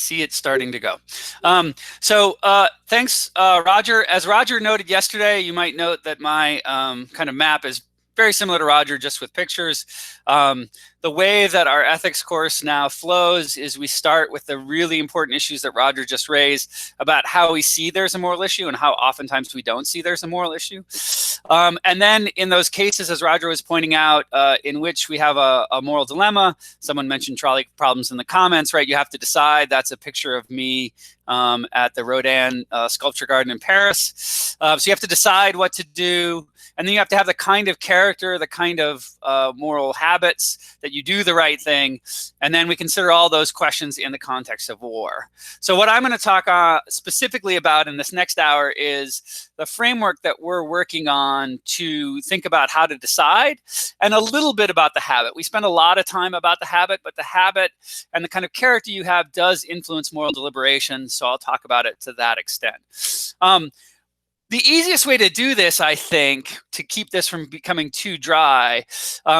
see it starting to go. Thanks, Roger. As Roger noted yesterday, you might note that my kind of map is very similar to Roger, just with pictures. The way that our ethics course now flows is we start with the really important issues that Roger just raised about how we see there's a moral issue and how oftentimes we don't see there's a moral issue. And then in those cases, as Roger was pointing out, in which we have a moral dilemma, someone mentioned trolley problems in the comments, right? You have to decide. That's a picture of me at the Rodin Sculpture Garden in Paris. So you have to decide what to do. And then you have to have the kind of character, the kind of moral habits that you do the right thing. And then we consider all those questions in the context of war. So what I'm going to talk specifically about in this next hour is the framework that we're working on to think about how to decide, and a little bit about the habit. We spend a lot of time about the habit, but the habit and the kind of character you have does influence moral deliberation. So I'll talk about it to that extent. The easiest way to do this, I think, to keep this from becoming too dry,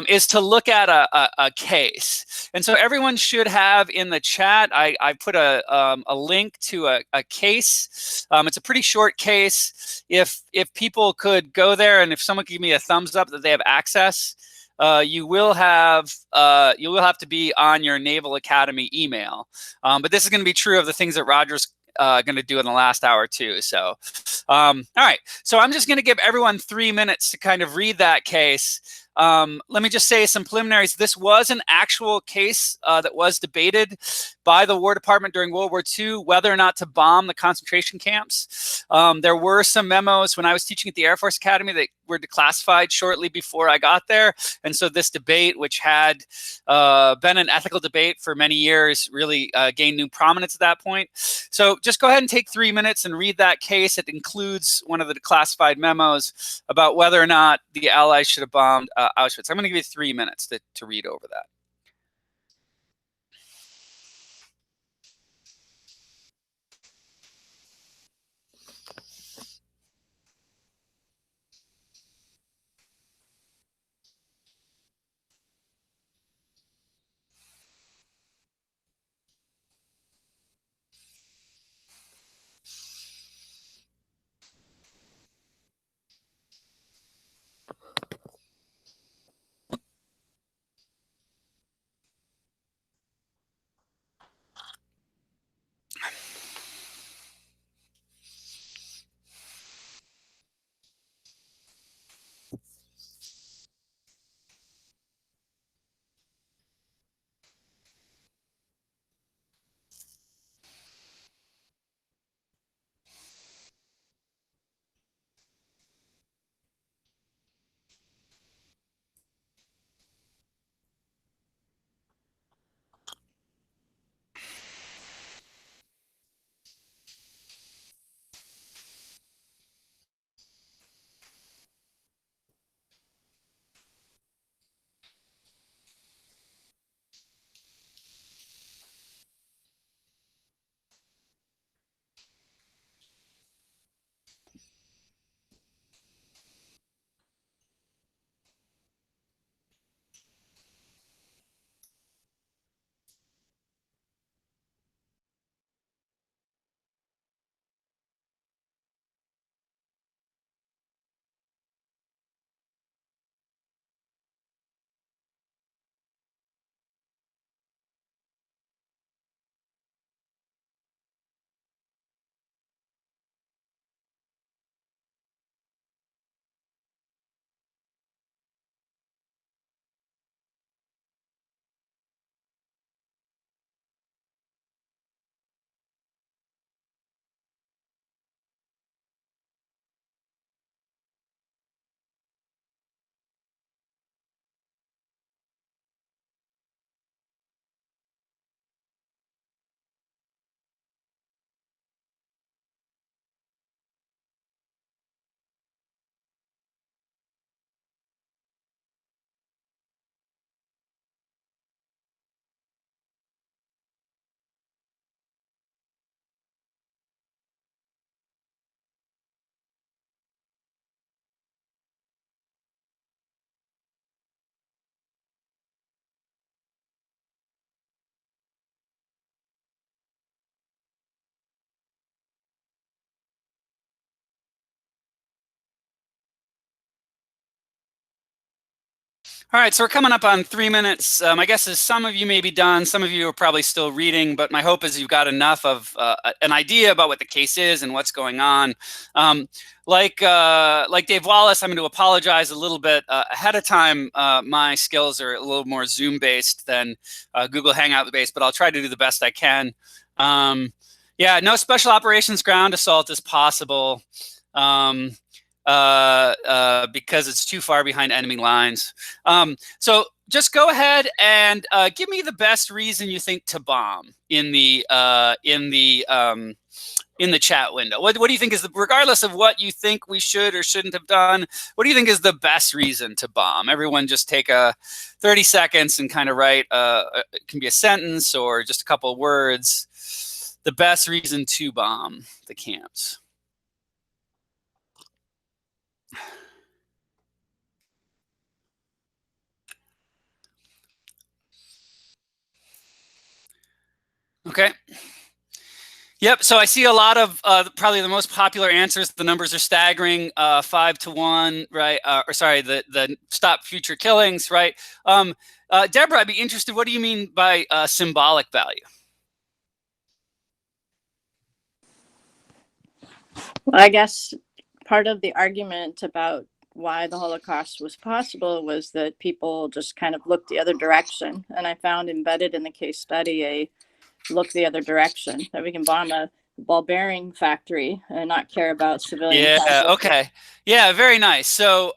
is to look at a case. And so everyone should have in the chat, I put a link to a case. It's a pretty short case. If people could go there, and if someone could give me a thumbs up that they have access, you will have to be on your Naval Academy email. But this is going to be true of the things that Roger's going to do in the last hour too. So, all right. So I'm just going to give everyone 3 minutes to kind of read that case. Let me just say some preliminaries. This was an actual case that was debated by the War Department during World War II, whether or not to bomb the concentration camps. There were some memos when I was teaching at the Air Force Academy that were declassified shortly before I got there. And so this debate, which had been an ethical debate for many years, really gained new prominence at that point. So just go ahead and take 3 minutes and read that case. It includes one of the declassified memos about whether or not the Allies should have bombed Auschwitz. I'm going to give you 3 minutes to read over that. All right, so we're coming up on 3 minutes. My guess is some of you may be done. Some of you are probably still reading, but my hope is you've got enough of an idea about what the case is and what's going on. Like Dave Wallace, I'm going to apologize a little bit ahead of time. My skills are a little more Zoom-based than Google Hangout-based, but I'll try to do the best I can. Yeah, no special operations ground assault is possible. Because it's too far behind enemy lines. So just go ahead and give me the best reason you think to bomb in the chat window. What do you think is regardless of what you think we should or shouldn't have done, what do you think is the best reason to bomb? Everyone just take 30 seconds and kind of write, it can be a sentence or just a couple of words, the best reason to bomb the camps. Okay. Yep. So I see a lot of probably the most popular answers. The numbers are staggering, 5-1, right? Or sorry, the stop future killings, right? Deborah, I'd be interested. What do you mean by symbolic value? Well, I guess part of the argument about why the Holocaust was possible was that people just kind of looked the other direction. And I found embedded in the case study a look the other direction, that we can bomb a ball bearing factory and not care about civilians. Yeah. Okay. Yeah. Very nice. So,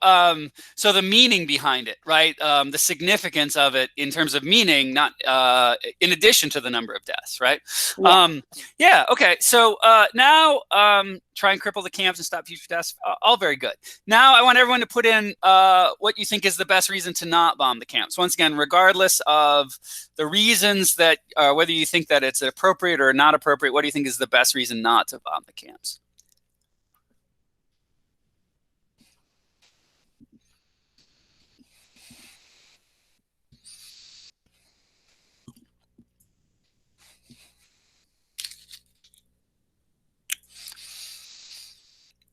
so the meaning behind it, right? The significance of it in terms of meaning, not in addition to the number of deaths, right? Yeah. Yeah. Okay. So now try and cripple the camps and stop future deaths. All very good. Now I want everyone to put in what you think is the best reason to not bomb the camps. Once again, regardless of the reasons that whether you think that it's appropriate or not appropriate, what do you think is the best reason not to bomb the camps?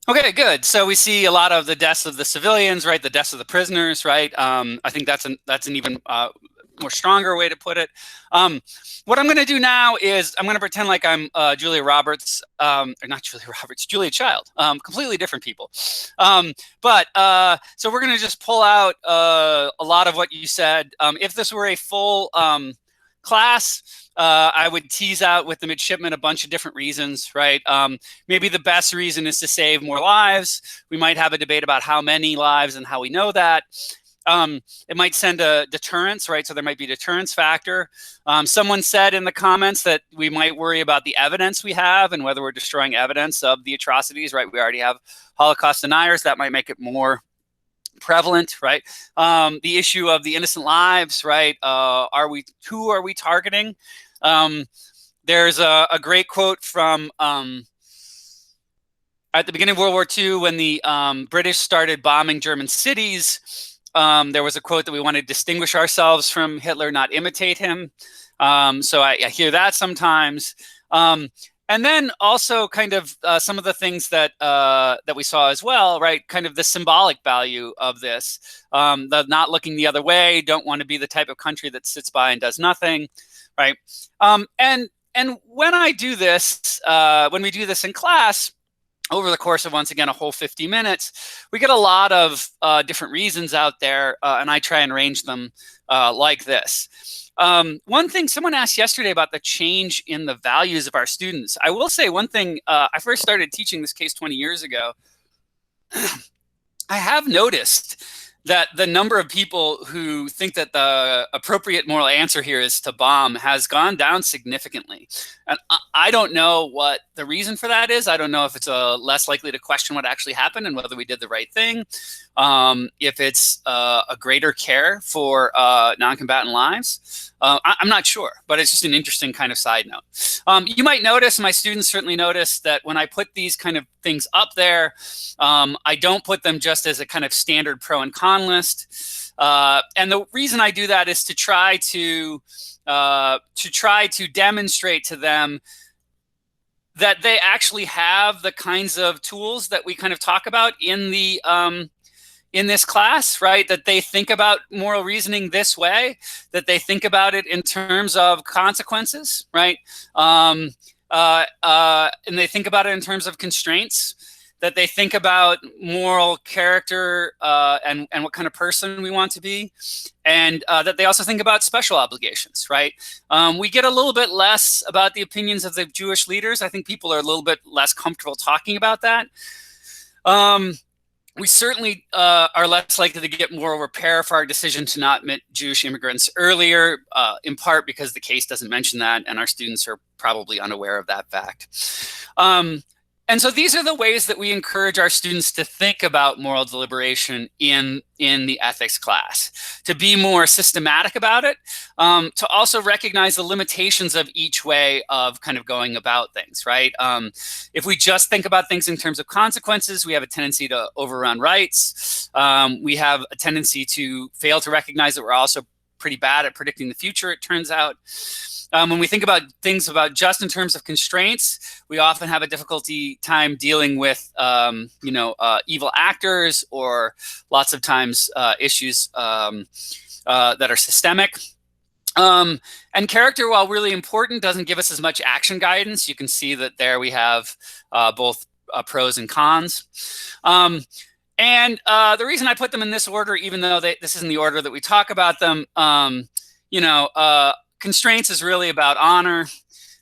Okay, good. So we see a lot of the deaths of the civilians, right? The deaths of the prisoners, right? I think that's an even more stronger way to put it. What I'm going to do now is I'm going to pretend like I'm Julia Roberts, or not Julia Roberts, Julia Child, completely different people. So we're going to just pull out a lot of what you said. If this were a full class, I would tease out with the midshipmen a bunch of different reasons, right? Maybe the best reason is to save more lives. We might have a debate about how many lives and how we know that. It might send a deterrence, right? So there might be a deterrence factor. Someone said in the comments that we might worry about the evidence we have and whether we're destroying evidence of the atrocities, right? We already have Holocaust deniers. That might make it more prevalent, right? The issue of the innocent lives, right? Who are we targeting? There's a great quote from at the beginning of World War II when the British started bombing German cities. There was a quote that we want to distinguish ourselves from Hitler, not imitate him. So I hear that sometimes. And then also kind of some of the things that that we saw as well, right? Kind of the symbolic value of this, the not looking the other way, don't want to be the type of country that sits by and does nothing, right? And when I do this, when we do this in class, over the course of, once again, a whole 50 minutes, we get a lot of different reasons out there, and I try and range them like this. One thing someone asked yesterday about the change in the values of our students. I will say one thing, I first started teaching this case 20 years ago. I have noticed that the number of people who think that the appropriate moral answer here is to bomb has gone down significantly. And I don't know what the reason for that is. I don't know if it's less likely to question what actually happened and whether we did the right thing. If it's a greater care for non-combatant lives. I'm not sure, but it's just an interesting kind of side note. You might notice, my students certainly notice, that when I put these kind of things up there, I don't put them just as a kind of standard pro and con list. And the reason I do that is to try to demonstrate to them that they actually have the kinds of tools that we kind of talk about in the in this class, right? That they think about moral reasoning this way, that they think about it in terms of consequences, right? And they think about it in terms of constraints, that they think about moral character and what kind of person we want to be, and that they also think about special obligations, right? We get a little bit less about the opinions of the Jewish leaders. I think people are a little bit less comfortable talking about that. We certainly are less likely to get moral repair for our decision to not admit Jewish immigrants earlier, in part because the case doesn't mention that, and our students are probably unaware of that fact. And so these are the ways that we encourage our students to think about moral deliberation in the ethics class, to be more systematic about it, to also recognize the limitations of each way of kind of going about things, right? If we just think about things in terms of consequences, we have a tendency to overrun rights. We have a tendency to fail to recognize that we're also pretty bad at predicting the future, it turns out. When we think about things about just in terms of constraints, we often have a difficulty time dealing with, evil actors, or lots of times issues that are systemic. And character, while really important, doesn't give us as much action guidance. You can see that there we have both pros and cons. And the reason I put them in this order, even though this isn't the order that we talk about them, constraints is really about honor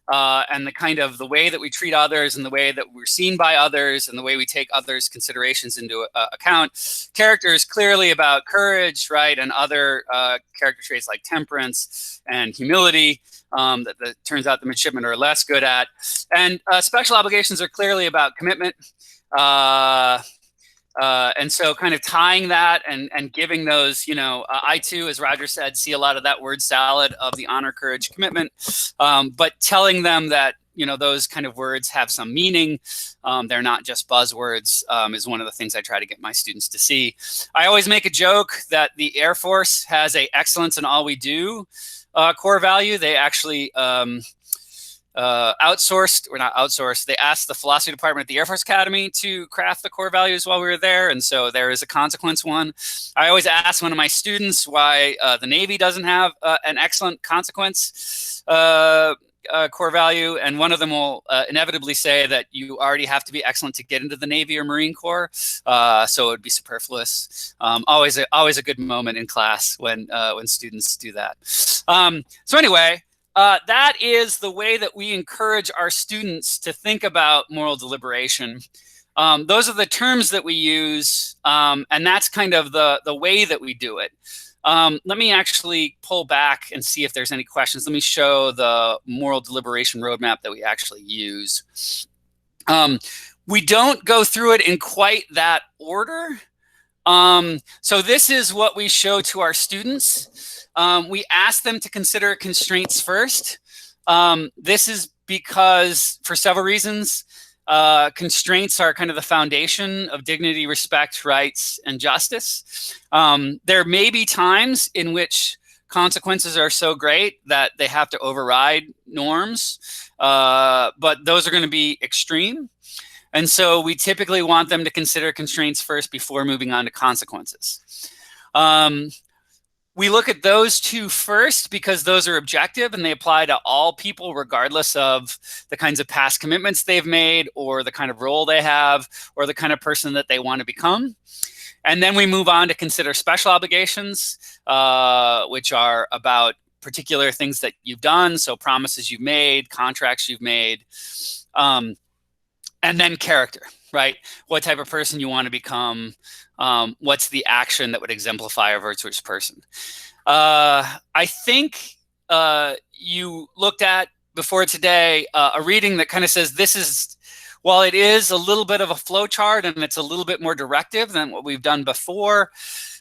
and the way that we treat others and the way that we're seen by others and the way we take others' considerations into account. Character is clearly about courage, right? And other character traits like temperance and humility that turns out the midshipmen are less good at. And special obligations are clearly about commitment. And so kind of tying that and giving those, I too, as Roger said, see a lot of that word salad of the honor, courage, commitment, but telling them that, those kind of words have some meaning. They're not just buzzwords, is one of the things I try to get my students to see. I always make a joke that the Air Force has a excellence in all we do core value. They actually they asked the philosophy department at the Air Force Academy to craft the core values while we were there, and so there is a consequence one. I always ask one of my students why the Navy doesn't have an excellent consequence core value, and one of them will inevitably say that you already have to be excellent to get into the Navy or Marine Corps, so it would be superfluous. Always a good moment in class when students do that. So anyway, that is the way that we encourage our students to think about moral deliberation. Those are the terms that we use, and that's kind of the way that we do it. Let me actually pull back and see if there's any questions. Let me show the moral deliberation roadmap that we actually use. We don't go through it in quite that order. So this is what we show to our students. We ask them to consider constraints first. This is because, for several reasons, constraints are kind of the foundation of dignity, respect, rights, and justice. There may be times in which consequences are so great that they have to override norms, but those are going to be extreme. And so we typically want them to consider constraints first before moving on to consequences. We look at those two first because those are objective and they apply to all people regardless of the kinds of past commitments they've made or the kind of role they have or the kind of person that they want to become. And then we move on to consider special obligations, which are about particular things that you've done, so promises you've made, contracts you've made, and then character, right? What type of person you want to become, what's the action that would exemplify a virtuous person. I think you looked at before today a reading that kind of says this is, while it is a little bit of a flow chart and it's a little bit more directive than what we've done before,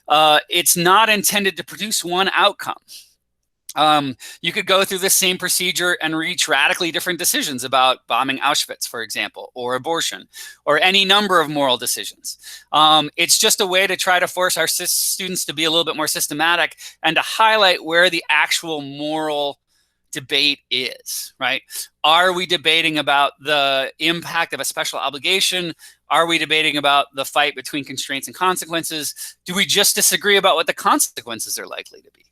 it's not intended to produce one outcome. You could go through the same procedure and reach radically different decisions about bombing Auschwitz, for example, or abortion, or any number of moral decisions. It's just a way to try to force our students to be a little bit more systematic and to highlight where the actual moral debate is, right? Are we debating about the impact of a special obligation? Are we debating about the fight between constraints and consequences? Do we just disagree about what the consequences are likely to be?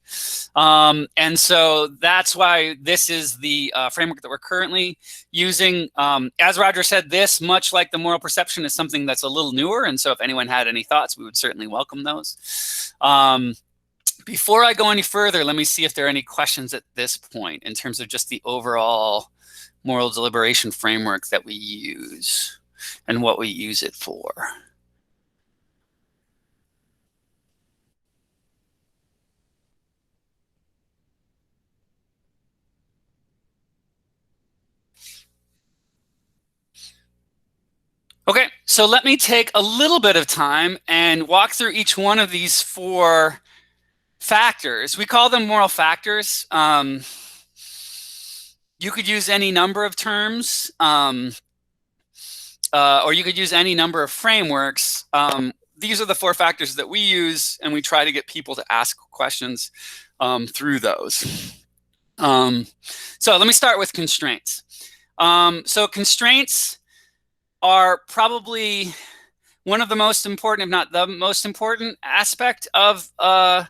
And so that's why this is the framework that we're currently using. As Roger said, this, much like the moral perception, is something that's a little newer. And so if anyone had any thoughts, we would certainly welcome those. Before I go any further, let me see if there are any questions at this point in terms of just the overall moral deliberation framework that we use and what we use it for. Okay, so let me take a little bit of time and walk through each one of these 4 factors. We call them moral factors. You could use any number of terms, or you could use any number of frameworks. These are the 4 factors that we use, and we try to get people to ask questions through those. So let me start with constraints. So constraints are probably one of the most important, if not the most important aspect of the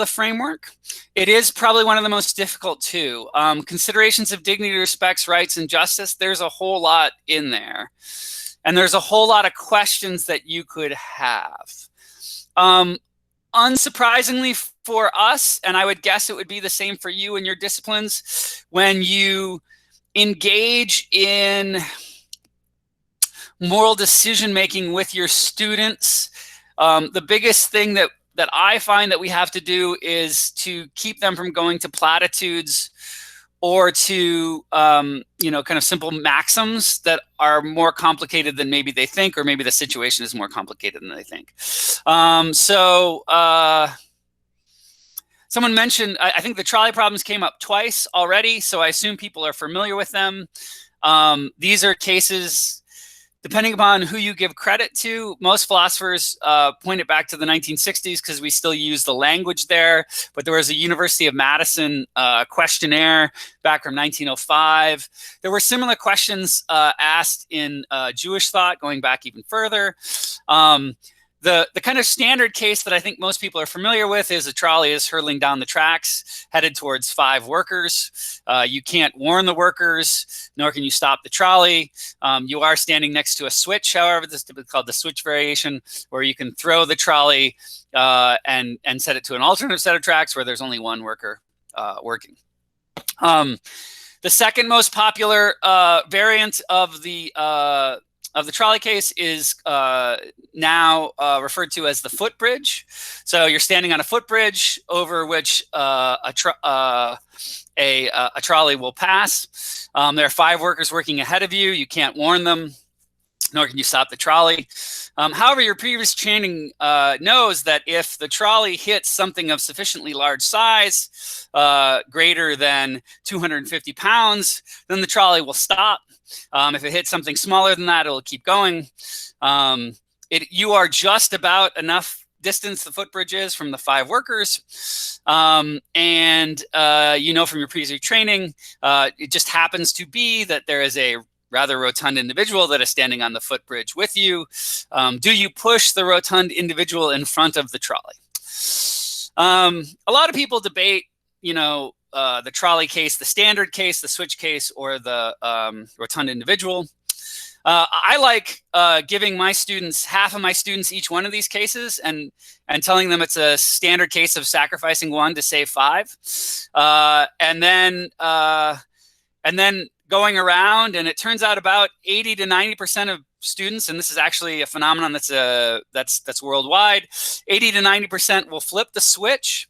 framework. It is probably one of the most difficult too. Considerations of dignity, respects, rights, and justice, there's a whole lot in there. And there's a whole lot of questions that you could have. Unsurprisingly for us, and I would guess it would be the same for you in your disciplines, when you engage in moral decision-making with your students, the biggest thing that I find that we have to do is to keep them from going to platitudes or to, kind of simple maxims that are more complicated than maybe they think, or maybe the situation is more complicated than they think. Someone mentioned, I think the trolley problems came up twice already, so I assume people are familiar with them. These are cases, depending upon who you give credit to. Most philosophers point it back to the 1960s because we still use the language there. But there was a University of Madison questionnaire back from 1905. There were similar questions asked in Jewish thought going back even further. The kind of standard case that I think most people are familiar with is a trolley is hurtling down the tracks headed towards 5 workers. You can't warn the workers, nor can you stop the trolley. You are standing next to a switch, however. This is typically called the switch variation, where you can throw the trolley and set it to an alternative set of tracks where there's only one worker working. The second most popular variant of the trolley case is now referred to as the footbridge. So you're standing on a footbridge over which a trolley will pass. There are 5 workers working ahead of you. You can't warn them, nor can you stop the trolley. However, your previous training knows that if the trolley hits something of sufficiently large size, greater than 250 pounds, then the trolley will stop. If it hits something smaller than that, it'll keep going. You are just about enough distance, the footbridge is, from the 5 workers. From your previous training, it just happens to be that there is a rather rotund individual that is standing on the footbridge with you. Do you push the rotund individual in front of the trolley? A lot of people debate, the trolley case, the standard case, the switch case, or the rotund individual. I like giving my students, half of my students, each one of these cases, and telling them it's a standard case of sacrificing 1 to save 5, and then going around, and it turns out about 80 to 90% of students, and this is actually a phenomenon that's worldwide, 80 to 90% will flip the switch,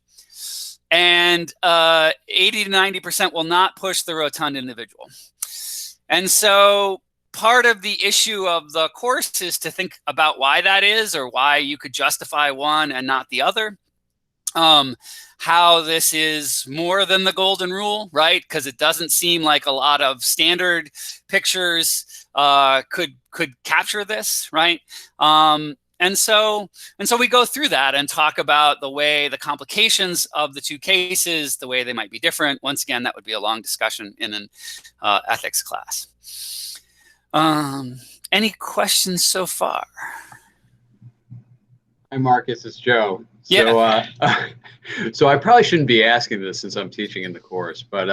and 80 to 90% will not push the rotund individual. And so part of the issue of the course is to think about why that is, or why you could justify one and not the other. How this is more than the golden rule, right? Because it doesn't seem like a lot of standard pictures could capture this, right? And And so we go through that and talk about the complications of the two cases, the way they might be different. Once again, that would be a long discussion in an ethics class. Any questions so far? Hi, Marcus, it's Joe. Yeah. So I probably shouldn't be asking this since I'm teaching in the course, but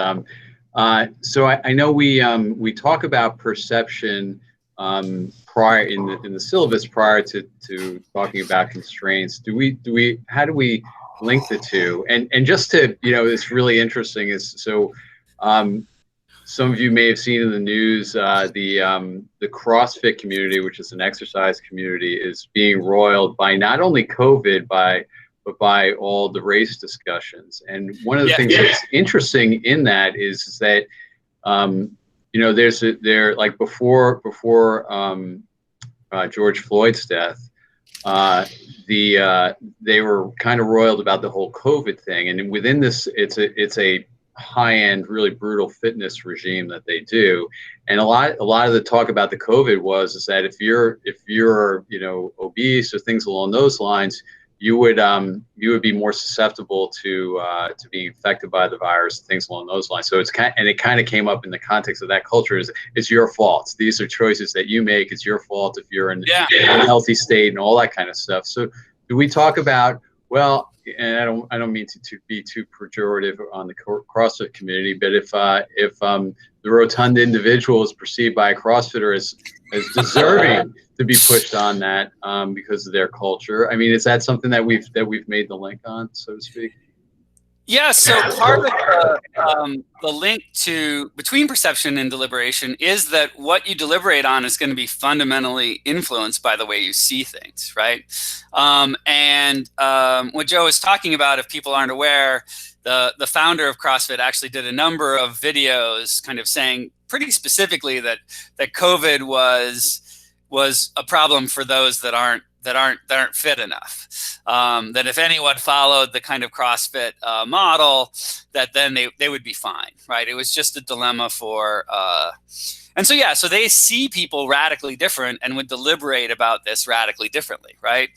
so I know we talk about perception prior in the syllabus prior to talking about constraints. How do we link the two? And just to, it's really interesting is so some of you may have seen in the news the CrossFit community, which is an exercise community, is being roiled by not only COVID but by all the race discussions. And one of the things that's interesting in that is that there like before George Floyd's death, they were kind of roiled about the whole COVID thing, and within this, it's a high-end, really brutal fitness regime that they do, and a lot of the talk about the COVID is that if you're obese or things along those lines, you would be more susceptible to being infected by the virus, things along those lines. So it kind of came up in the context of that culture is it's your fault. These are choices that you make. It's your fault if you're in an unhealthy state and all that kind of stuff. So do we talk about, well, and I don't mean to be too pejorative on the CrossFit community, but if the rotund individual is perceived by a CrossFitter as deserving to be pushed on that because of their culture, I mean, is that something that we've made the link on, so to speak? Yeah, so part of the link between perception and deliberation is that what you deliberate on is going to be fundamentally influenced by the way you see things, right? And what Joe is talking about, if people aren't aware, the founder of CrossFit actually did a number of videos kind of saying pretty specifically that COVID was a problem for those that aren't fit enough. That if anyone followed the kind of CrossFit model, that then they would be fine, right? It was just a dilemma for, and so they see people radically different and would deliberate about this radically differently, right?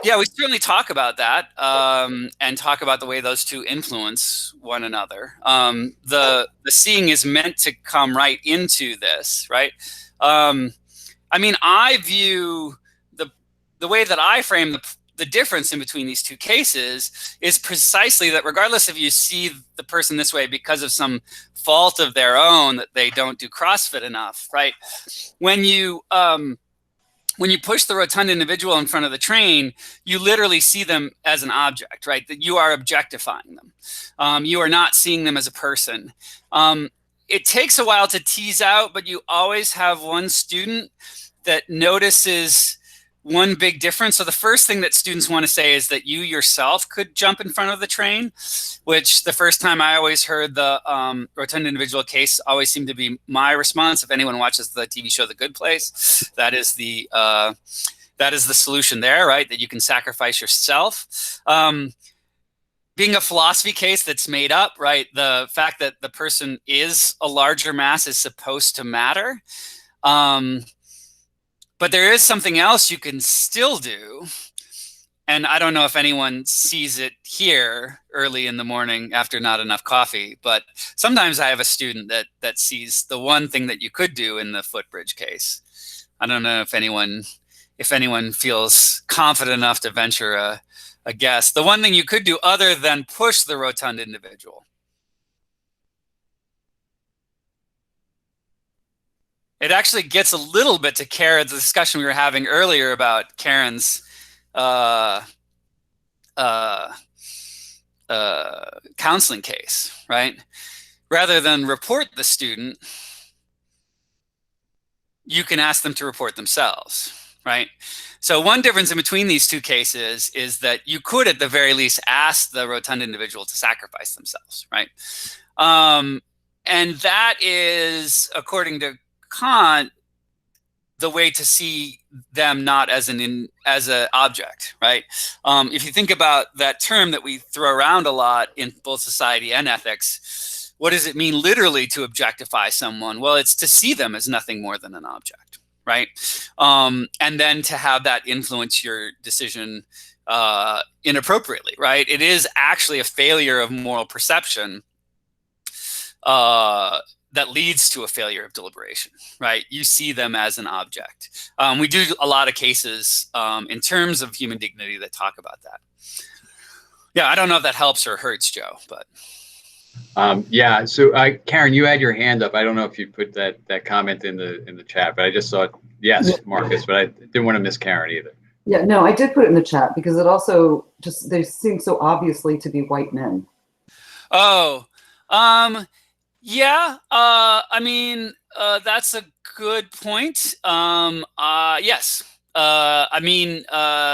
Yeah, we certainly talk about that and talk about the way those two influence one another. The seeing is meant to come right into this, right? I mean, I view the way that I frame the difference in between these two cases is precisely that regardless if you see the person this way because of some fault of their own, that they don't do CrossFit enough, right? When you push the rotund individual in front of the train, you literally see them as an object, right? That you are objectifying them. You are not seeing them as a person. It takes a while to tease out, but you always have one student that notices one big difference. So the first thing that students want to say is that you yourself could jump in front of the train, which the first time I always heard the rotund individual case always seemed to be my response. If anyone watches the TV show The Good Place, that is the solution there, right? That you can sacrifice yourself. Being a philosophy case that's made up, right? The fact that the person is a larger mass is supposed to matter. But there is something else you can still do. And I don't know if anyone sees it here early in the morning after not enough coffee, but sometimes I have a student that sees the one thing that you could do in the footbridge case. I don't know if anyone feels confident enough to venture a guess. The one thing you could do other than push the rotund individual. It actually gets a little bit to Karen's discussion we were having earlier about Karen's counseling case, right? Rather than report the student, you can ask them to report themselves, right? So one difference in between these two cases is that you could at the very least ask the rotund individual to sacrifice themselves, right? And that is, according to Kant, the way to see them not as an object, right? If you think about that term that we throw around a lot in both society and ethics, what does it mean literally to objectify someone? Well, it's to see them as nothing more than an object, right? And then to have that influence your decision inappropriately, right? It is actually a failure of moral perception that leads to a failure of deliberation, right? You see them as an object. We do a lot of cases in terms of human dignity that talk about that. Yeah, I don't know if that helps or hurts, Joe, but. Yeah. So, Karen, you had your hand up. I don't know if you put that comment in the chat, but I just saw it. Yes, yeah. Marcus, but I didn't want to miss Karen either. Yeah, no, I did put it in the chat because it also just, they seem so obviously to be white men. Oh, yeah. I mean, that's a good point. Yes. I mean,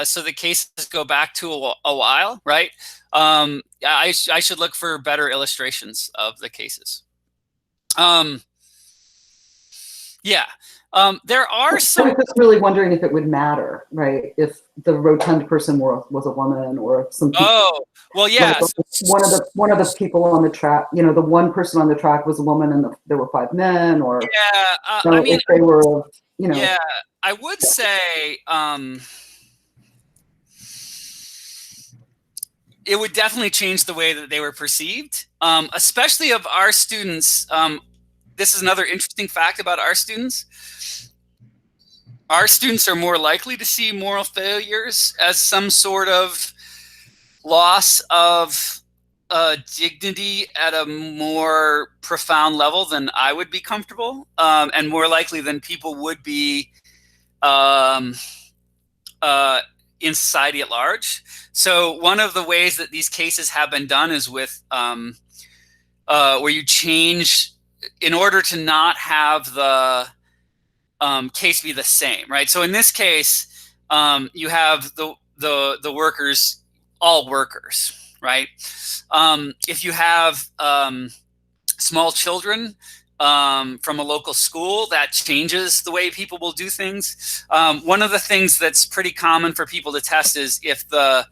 so the cases go back to a while, right? I should look for better illustrations of the cases. Yeah. There are some. I was just really wondering if it would matter, right? If the rotund person was a woman, or if some people, oh, well, yeah. One of the people on the track, you know, the one person on the track was a woman, and there were 5 men, or yeah. I mean, if they were, you know. Yeah, I would say it would definitely change the way that they were perceived, especially of our students. This is another interesting fact about our students. Our students are more likely to see moral failures as some sort of loss of dignity at a more profound level than I would be comfortable, and more likely than people would be in society at large. So one of the ways that these cases have been done is with where you change in order to not have the case be the same, right? So in this case, you have the workers, all workers, right? If you have small children from a local school, that changes the way people will do things. One of the things that's pretty common for people to test is if the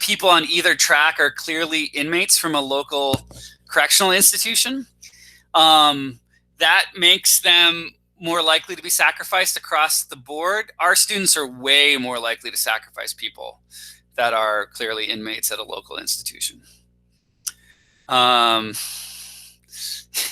people on either track are clearly inmates from a local correctional institution, that makes them more likely to be sacrificed across the board. Our students are way more likely to sacrifice people that are clearly inmates at a local institution.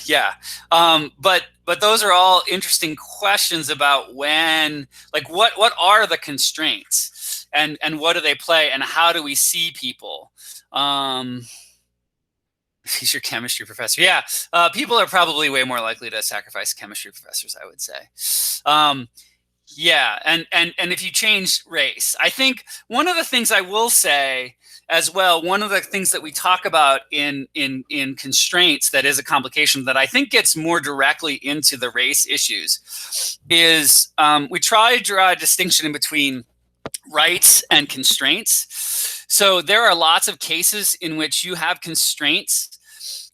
Yeah, but those are all interesting questions about when, like, what are the constraints, and what do they play, and how do we see people? He's your chemistry professor. Yeah, people are probably way more likely to sacrifice chemistry professors, I would say. Yeah, and if you change race, I think one of the things I will say as well, one of the things that we talk about in constraints that is a complication that I think gets more directly into the race issues is we try to draw a distinction in between rights and constraints. So there are lots of cases in which you have constraints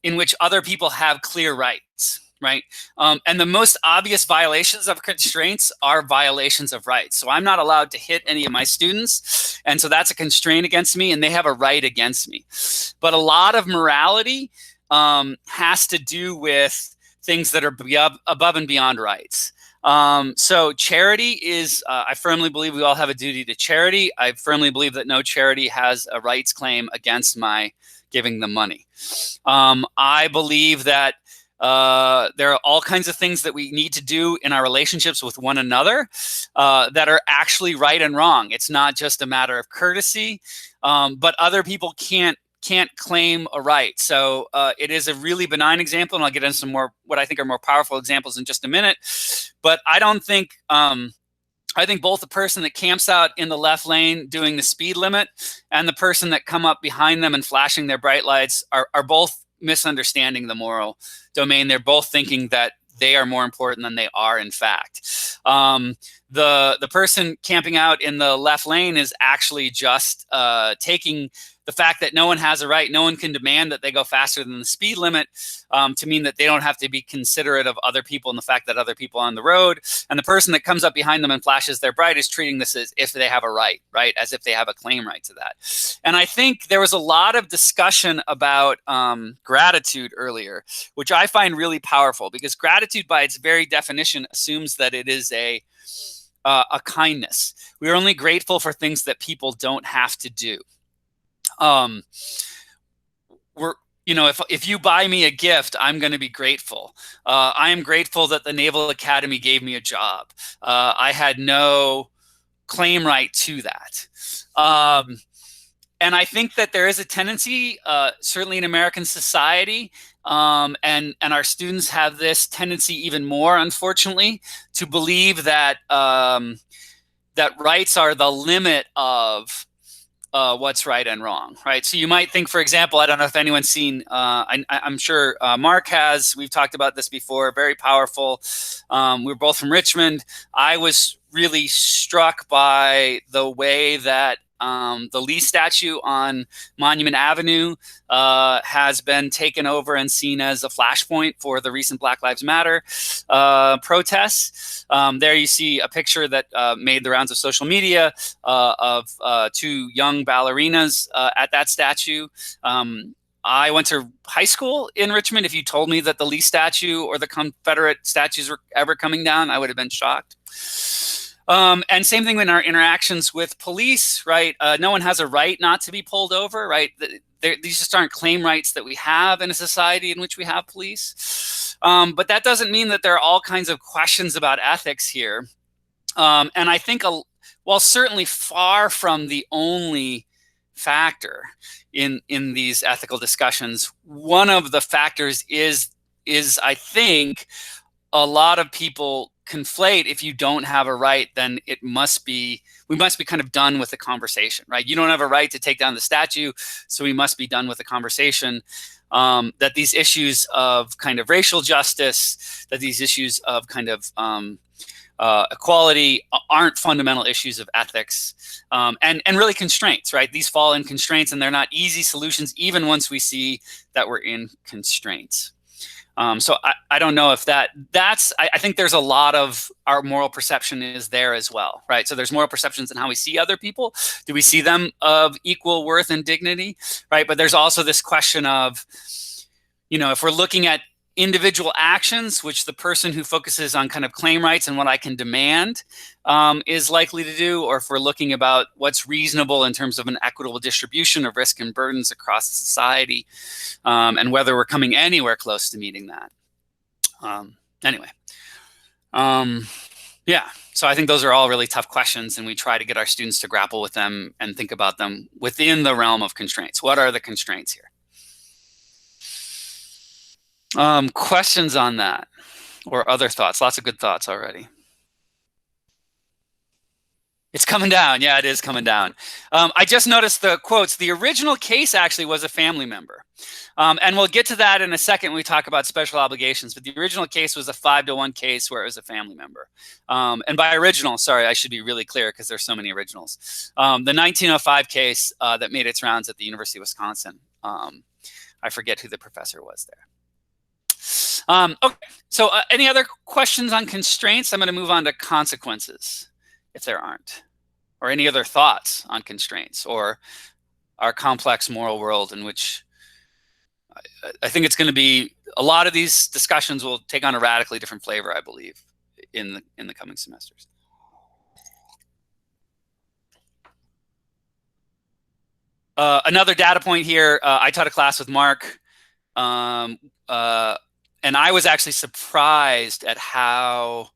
in which other people have clear rights, right? And the most obvious violations of constraints are violations of rights. So I'm not allowed to hit any of my students, and so that's a constraint against me, and they have a right against me. But a lot of morality has to do with things that are above and beyond rights. So charity is, I firmly believe we all have a duty to charity. I firmly believe that no charity has a rights claim against my giving them money. I believe that there are all kinds of things that we need to do in our relationships with one another that are actually right and wrong. It's not just a matter of courtesy, but other people can't claim a right. So it is a really benign example, and I'll get into some more what I think are more powerful examples in just a minute. But I don't think I think both the person that camps out in the left lane doing the speed limit and the person that come up behind them and flashing their bright lights are both misunderstanding the moral domain. They're both thinking that they are more important than they are, in fact. The person camping out in the left lane is actually just taking the fact that no one has a right, no one can demand that they go faster than the speed limit, to mean that they don't have to be considerate of other people and the fact that other people are on the road. And the person that comes up behind them and flashes their bright is treating this as if they have a right, as if they have a claim right to that. And I think there was a lot of discussion about gratitude earlier, which I find really powerful, because gratitude by its very definition assumes that it is a kindness. We are only grateful for things that people don't have to do. If you buy me a gift, I'm going to be grateful. I am grateful that the Naval Academy gave me a job. I had no claim right to that. And I think that there is a tendency, certainly in American society, and our students have this tendency even more, unfortunately, to believe that that rights are the limit of what's right and wrong, right? So you might think, for example, I don't know if anyone's seen, I'm sure Mark has, we've talked about this before, very powerful. We're both from Richmond. I was really struck by the way that the Lee statue on Monument Avenue has been taken over and seen as a flashpoint for the recent Black Lives Matter protests. There you see a picture that made the rounds of social media of two young ballerinas at that statue. I went to high school in Richmond. If you told me that the Lee statue or the Confederate statues were ever coming down, I would have been shocked. And same thing in our interactions with police, right? No one has a right not to be pulled over, right? These just aren't claim rights that we have in a society in which we have police. But that doesn't mean that there are all kinds of questions about ethics here. And I think, while certainly far from the only factor in these ethical discussions, one of the factors is I think a lot of people conflate, if you don't have a right, then we must be kind of done with the conversation, right? You don't have a right to take down the statue, so we must be done with the conversation. That these issues of kind of racial justice, that these issues of kind of equality aren't fundamental issues of ethics, and really constraints, right? These fall in constraints, and they're not easy solutions, even once we see that we're in constraints. So I don't know if I think there's a lot of our moral perception is there as well, right? So there's moral perceptions in how we see other people. Do we see them of equal worth and dignity, right? But there's also this question of, if we're looking at individual actions, which the person who focuses on kind of claim rights and what I can demand is likely to do, or if we're looking about what's reasonable in terms of an equitable distribution of risk and burdens across society, and whether we're coming anywhere close to meeting that. Yeah, so I think those are all really tough questions, and we try to get our students to grapple with them and think about them within the realm of constraints. What are the constraints here? Questions on that or other thoughts? Lots of good thoughts already. It's coming down. Yeah, it is coming down. I just noticed the quotes. The original case actually was a family member. And we'll get to that in a second when we talk about special obligations. But the original case was a 5-to-1 case where it was a family member. And by original, sorry, I should be really clear because there's so many originals. The 1905 case that made its rounds at the University of Wisconsin. I forget who the professor was there. Okay, so any other questions on constraints? I'm going to move on to consequences, if there aren't, or any other thoughts on constraints or our complex moral world in which I think it's going to be, a lot of these discussions will take on a radically different flavor, I believe, in the coming semesters. Another data point here, I taught a class with Mark, and I was actually surprised at how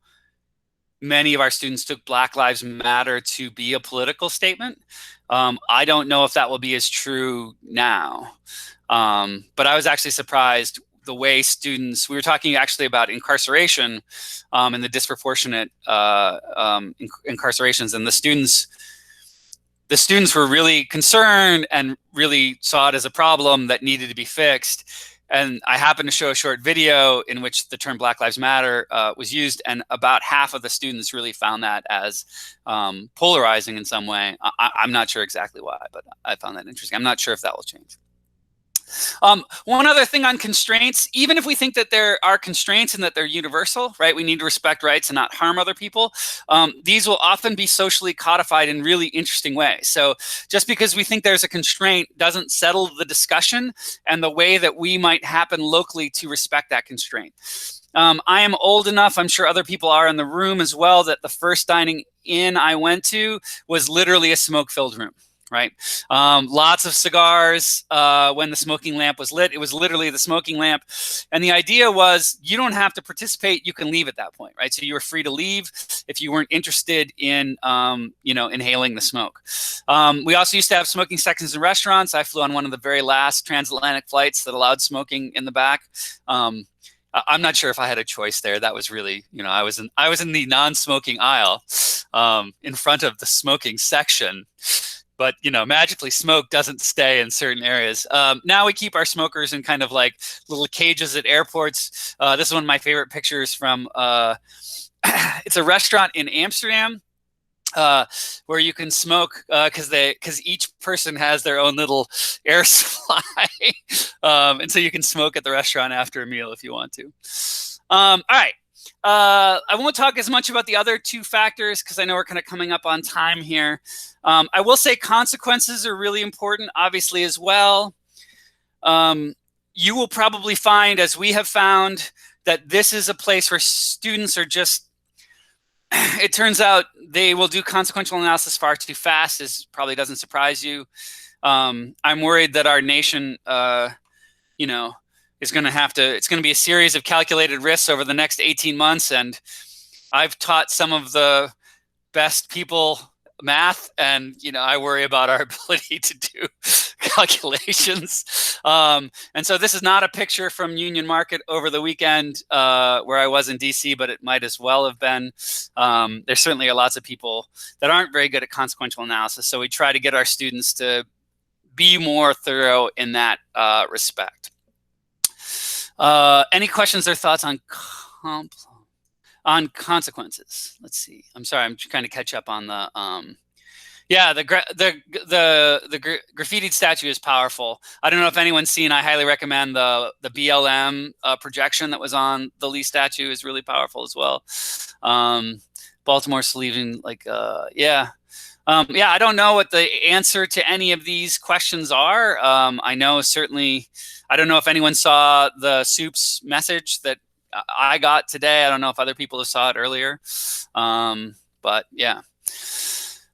many of our students took Black Lives Matter to be a political statement. I don't know if that will be as true now, but I was actually surprised the way students, we were talking actually about incarceration and the disproportionate incarcerations, and the students were really concerned and really saw it as a problem that needed to be fixed. And I happened to show a short video in which the term Black Lives Matter was used, and about half of the students really found that as polarizing in some way. I'm not sure exactly why, but I found that interesting. I'm not sure if that will change. One other thing on constraints, even if we think that there are constraints and that they're universal, right? We need to respect rights and not harm other people. These will often be socially codified in really interesting ways. So just because we think there's a constraint doesn't settle the discussion and the way that we might happen locally to respect that constraint. I am old enough, I'm sure other people are in the room as well, that the first dining in I went to was literally a smoke-filled room. Right. Lots of cigars when the smoking lamp was lit. It was literally the smoking lamp. And the idea was you don't have to participate. You can leave at that point. Right. So you were free to leave if you weren't interested in, inhaling the smoke. We also used to have smoking sections in restaurants. I flew on one of the very last transatlantic flights that allowed smoking in the back. I'm not sure if I had a choice there. That was really, I was in the non-smoking aisle in front of the smoking section. But, magically smoke doesn't stay in certain areas. Now we keep our smokers in kind of like little cages at airports. This is one of my favorite pictures from, it's a restaurant in Amsterdam where you can smoke because each person has their own little air supply. And so you can smoke at the restaurant after a meal if you want to. All right. I won't talk as much about the other two factors because I know we're kind of coming up on time here. I will say consequences are really important, obviously, as well. You will probably find, as we have found, that this is a place where students are just, it turns out they will do consequential analysis far too fast. This probably doesn't surprise you. I'm worried that our nation, is going to it's going to be a series of calculated risks over the next 18 months. And I've taught some of the best people math, and, I worry about our ability to do calculations. And so this is not a picture from Union Market over the weekend where I was in DC, but it might as well have been. There certainly are lots of people that aren't very good at consequential analysis. So we try to get our students to be more thorough in that respect. Any questions or thoughts on consequences? Let's see. I'm sorry, I'm trying to catch up on the the graffitied statue is powerful. I don't know if anyone's seen. I highly recommend the BLM projection that was on the Lee statue is really powerful as well. Baltimore sleeving, I don't know what the answer to any of these questions are. I know certainly, I don't know if anyone saw the Soup's message that I got today. I don't know if other people have saw it earlier. But yeah.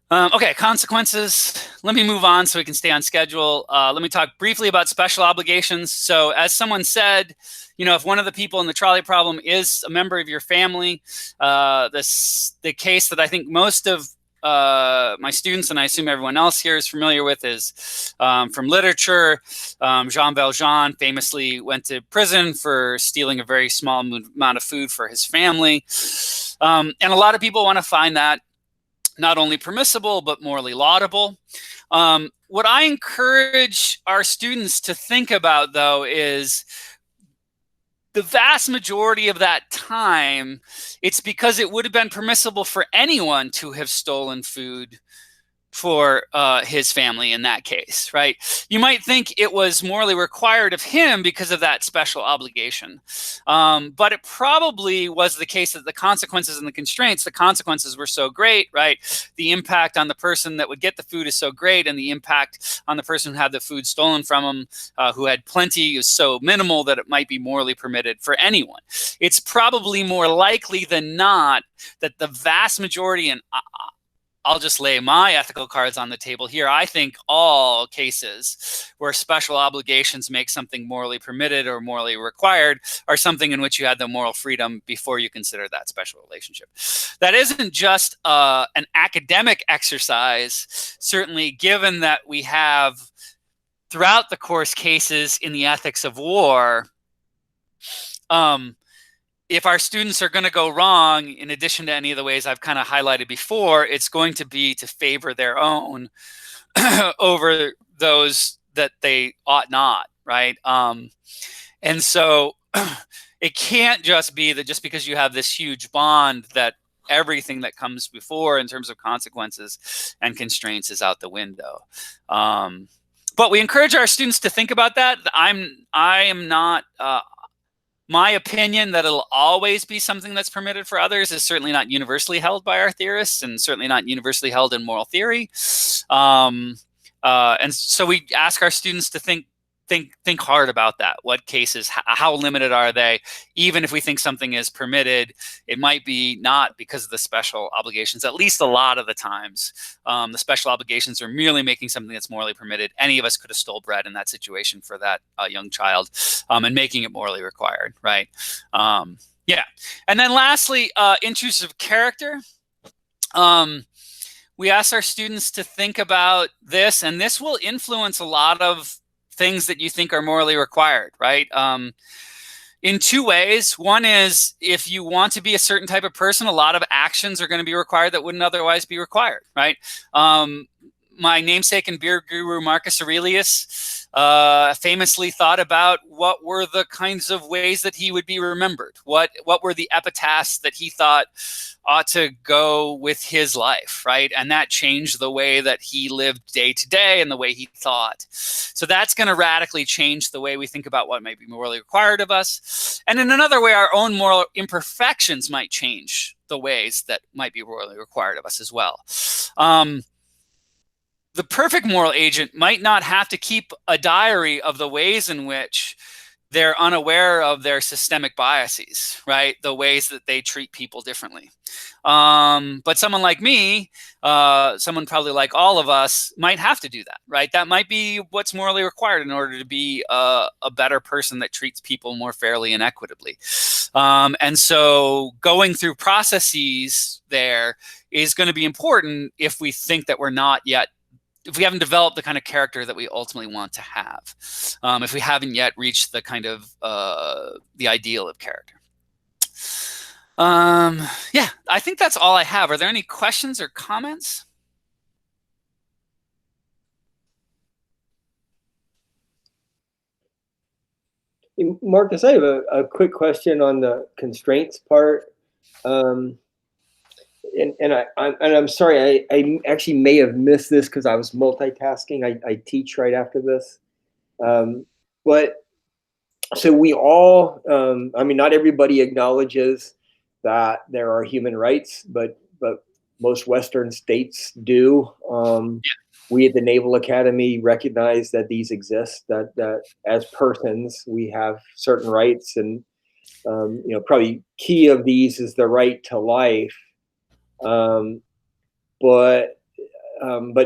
Okay, consequences. Let me move on so we can stay on schedule. Let me talk briefly about special obligations. So as someone said, if one of the people in the trolley problem is a member of your family, the case that I think most of my students, and I assume everyone else here is familiar with, is from literature. Jean Valjean famously went to prison for stealing a very small amount of food for his family. And a lot of people want to find that not only permissible, but morally laudable. What I encourage our students to think about, though, is the vast majority of that time, it's because it would have been permissible for anyone to have stolen food for his family in that case, right? You might think it was morally required of him because of that special obligation. But it probably was the case that the consequences and the constraints, the consequences were so great, right? The impact on the person that would get the food is so great, and the impact on the person who had the food stolen from him, who had plenty, is so minimal that it might be morally permitted for anyone. It's probably more likely than not that the vast majority, and I'll just lay my ethical cards on the table here. I think all cases where special obligations make something morally permitted or morally required are something in which you had the moral freedom before you consider that special relationship. That isn't just an academic exercise, certainly given that we have throughout the course cases in the ethics of war. If our students are going to go wrong, in addition to any of the ways I've kind of highlighted before, it's going to be to favor their own over those that they ought not, right? And And so it can't just be that just because you have this huge bond that everything that comes before in terms of consequences and constraints is out the window. But we encourage our students to think about that. I am not, my opinion that it'll always be something that's permitted for others is certainly not universally held by our theorists, and certainly not universally held in moral theory. And so we ask our students to think hard about that. What cases, how limited are they? Even if we think something is permitted, it might be not because of the special obligations. At least a lot of the times, the special obligations are merely making something that's morally permitted. Any of us could have stole bread in that situation for that young child, and making it morally required, right? Yeah. And then lastly, intrusive character. We ask our students to think about this, and this will influence a lot of things that you think are morally required, right? In two ways. One is, if you want to be a certain type of person, a lot of actions are going to be required that wouldn't otherwise be required, right? My namesake and beer guru, Marcus Aurelius, famously thought about what were the kinds of ways that he would be remembered. What were the epitaphs that he thought ought to go with his life, right? And that changed the way that he lived day to day and the way he thought. So that's going to radically change the way we think about what might be morally required of us. And in another way, our own moral imperfections might change the ways that might be morally required of us as well. The perfect moral agent might not have to keep a diary of the ways in which they're unaware of their systemic biases, right? The ways that they treat people differently. But someone like me, someone probably like all of us, might have to do that, right? That might be what's morally required in order to be a better person that treats people more fairly and equitably. And so going through processes there is going to be important if we think that we're not yet, if we haven't developed the kind of character that we ultimately want to have, if we haven't yet reached the kind of the ideal of character. Yeah, I think that's all I have. Are there any questions or comments? Marcus, I have a quick question on the constraints part. I'm sorry, I actually may have missed this because I was multitasking. I teach right after this. But so we all, I mean, not everybody acknowledges that there are human rights, but most Western states do. We at the Naval Academy recognize that these exist, that as persons, we have certain rights. And, you know, probably key of these is the right to life. But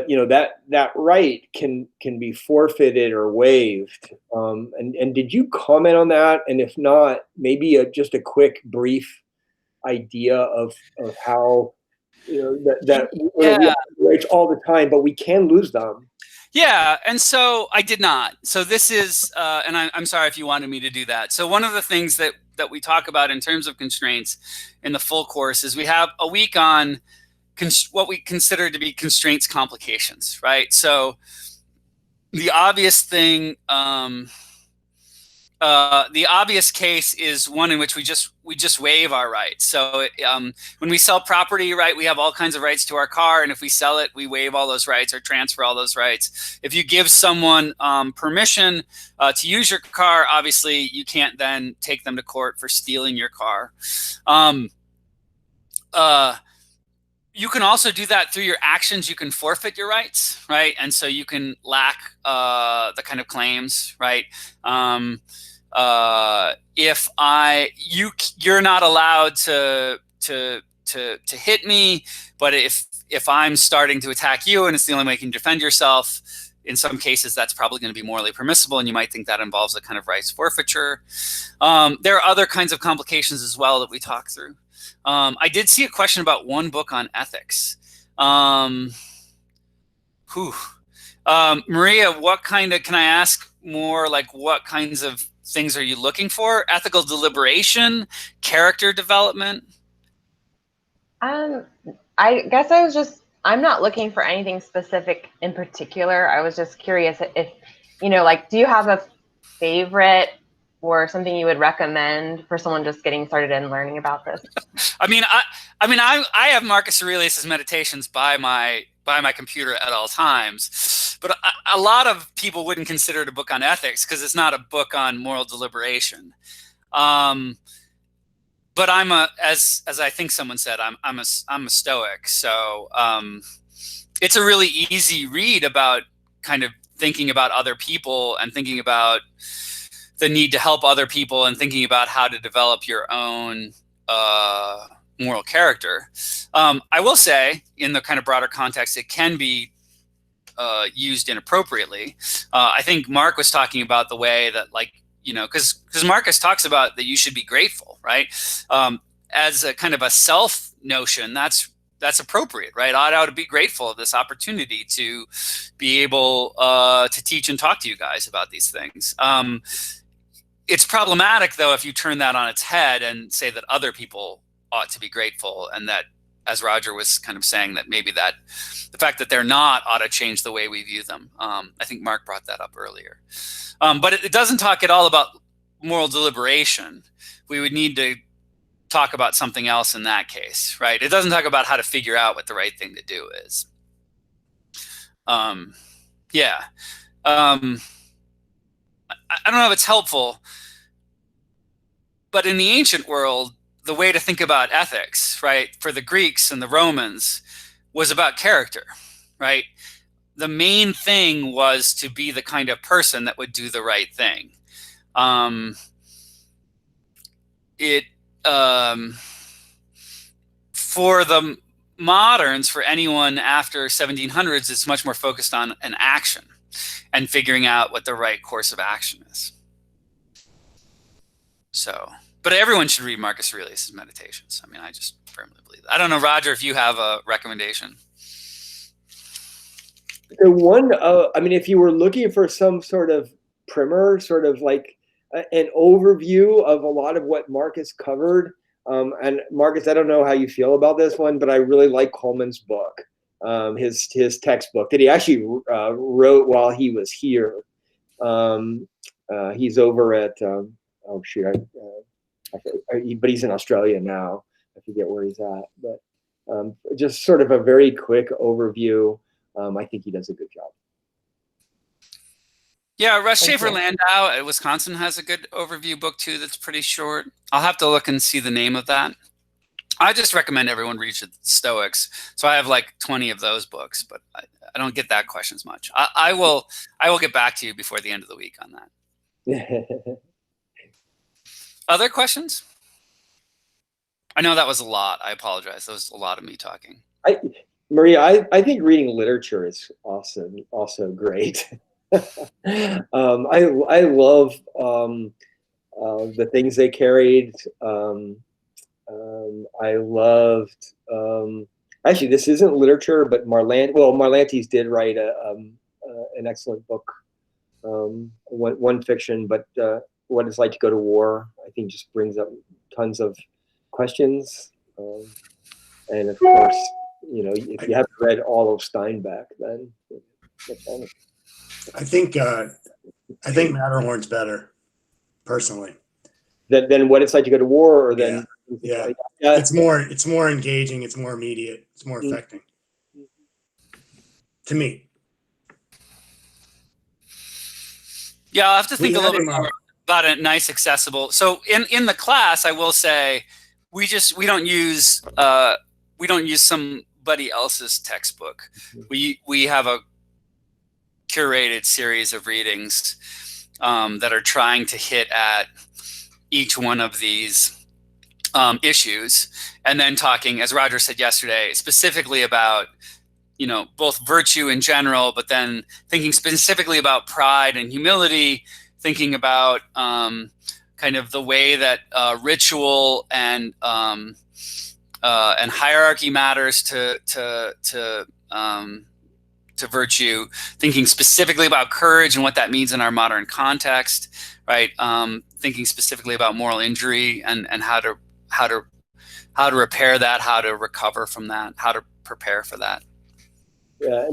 you know, that right can be forfeited or waived. And did you comment on that? And if not, maybe just a quick brief idea of how, you know, that yeah. We have rights all the time, but we can lose them. Yeah, and so I did not. So this is, and I'm sorry if you wanted me to do that. So one of the things that we talk about in terms of constraints in the full course is we have a week on what we consider to be constraints complications, right? So the obvious thing, the obvious case is one in which we just waive our rights. So when we sell property, right, we have all kinds of rights to our car, and if we sell it, we waive all those rights or transfer all those rights. If you give someone permission to use your car, obviously you can't then take them to court for stealing your car. You can also do that through your actions. You can forfeit your rights, right? And so you can lack the kind of claims, right? If you're not allowed to hit me, but if I'm starting to attack you and it's the only way you can defend yourself, in some cases that's probably going to be morally permissible, and you might think that involves a kind of rights forfeiture. There are other kinds of complications as well that we talk through. I did see a question about one book on ethics. Maria, what kind of, can I ask more, like what kinds of things are you looking for? Ethical deliberation, character development? I guess I'm not looking for anything specific in particular. I was just curious if, you know, like, do you have a favorite or something you would recommend for someone just getting started and learning about this? I have Marcus Aurelius's Meditations by my computer at all times, but a lot of people wouldn't consider it a book on ethics because it's not a book on moral deliberation. But as I think someone said, I'm a Stoic, so it's a really easy read about kind of thinking about other people and thinking about the need to help other people and thinking about how to develop your own moral character. I will say, in the kind of broader context, it can be used inappropriately. I think Mark was talking about the way that, like, because Marcus talks about that you should be grateful, right? As a kind of a self notion, that's appropriate, right? I ought to be grateful of this opportunity to be able to teach and talk to you guys about these things. It's problematic, though, if you turn that on its head and say that other people ought to be grateful, and that, as Roger was kind of saying, that maybe that the fact that they're not ought to change the way we view them. I think Mark brought that up earlier. But it doesn't talk at all about moral deliberation. We would need to talk about something else in that case, right? It doesn't talk about how to figure out what the right thing to do is. Yeah. I don't know if it's helpful, but in the ancient world, the way to think about ethics, right, for the Greeks and the Romans was about character, right? The main thing was to be the kind of person that would do the right thing. For the moderns, for anyone after 1700s, it's much more focused on an action and figuring out what the right course of action is. So, but everyone should read Marcus Aurelius's Meditations. I mean, I just firmly believe that. I don't know, Roger, if you have a recommendation. The one, I mean, if you were looking for some sort of primer, sort of like an overview of a lot of what Marcus covered, and Marcus, I don't know how you feel about this one, but I really like Coleman's book, his textbook that he actually wrote while he was here. He's over at, oh shoot, but he's in Australia now. I forget where he's at, but just sort of a very quick overview. I think he does a good job. Yeah, Russ Schaefer Landau at Wisconsin has a good overview book too that's pretty short. I'll have to look and see the name of that. I just recommend everyone read the Stoics. So I have like 20 of those books, but I don't get that question as much. I will get back to you before the end of the week on that. Other questions? I know that was a lot. I apologize. That was a lot of me talking. Maria, I think reading literature is awesome, also great. I love the things they carried. I loved, actually, this isn't literature, but Marlantes did write an excellent book, one fiction, but What It's Like to Go to War, I think, just brings up tons of questions. And of course, if you haven't read all of Steinbeck, then that's fine. I think Matterhorn's better, personally. Than What It's Like to Go to War, or than yeah. It's more engaging. It's more immediate. It's more affecting to me. Yeah, I'll have to think a little bit more about a nice, accessible. So in the class, I will say we don't use somebody else's textbook. We have a curated series of readings that are trying to hit at each one of these issues, and then talking, as Roger said yesterday, specifically about both virtue in general, but then thinking specifically about pride and humility, thinking about kind of the way that ritual and hierarchy matters to virtue, thinking specifically about courage and what that means in our modern context, right? Thinking specifically about moral injury and how to repair that, how to recover from that, how to prepare for that. Yeah,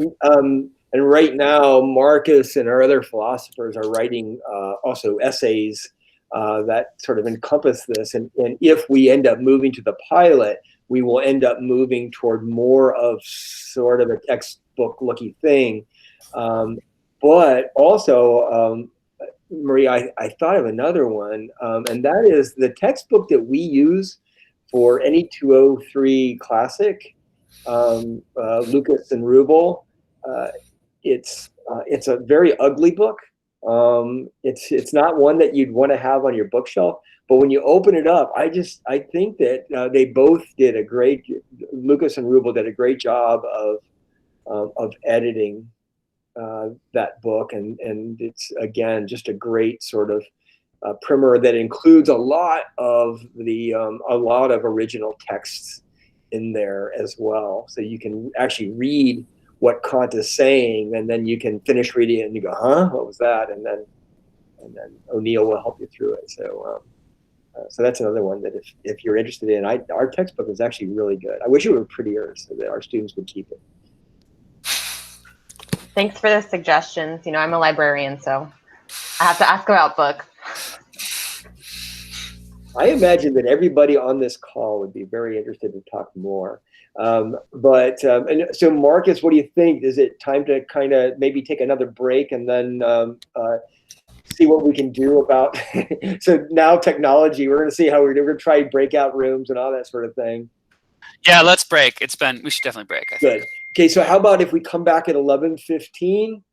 and right now, Marcus and our other philosophers are writing also essays that sort of encompass this. And if we end up moving to the pilot, we will end up moving toward more of sort of a textbook-looking thing. But also, Marie, I thought of another one, and that is the textbook that we use for any 203 classic, Lucas and Rubel. It's a very ugly book. It's not one that you'd want to have on your bookshelf, but when you open it up, I think that they both did Lucas and Rubel did a great job of editing that book, and it's again just a great sort of primer that includes a lot of original texts in there as well, so you can actually read what Kant is saying, and then you can finish reading it and you go, huh, what was that? And then O'Neill will help you through it. So so that's another one that if you're interested in. Our textbook is actually really good. I wish it were prettier so that our students would keep it. Thanks for the suggestions. You know, I'm a librarian, so I have to ask about books. I imagine that everybody on this call would be very interested to talk more. And so Marcus, what do you think? Is it time to kind of maybe take another break and then see what we can do about, so now technology, we're going to see how we're going to try breakout rooms and all that sort of thing. Yeah, let's break. We should definitely break. Good. Okay, so how about if we come back at 11:15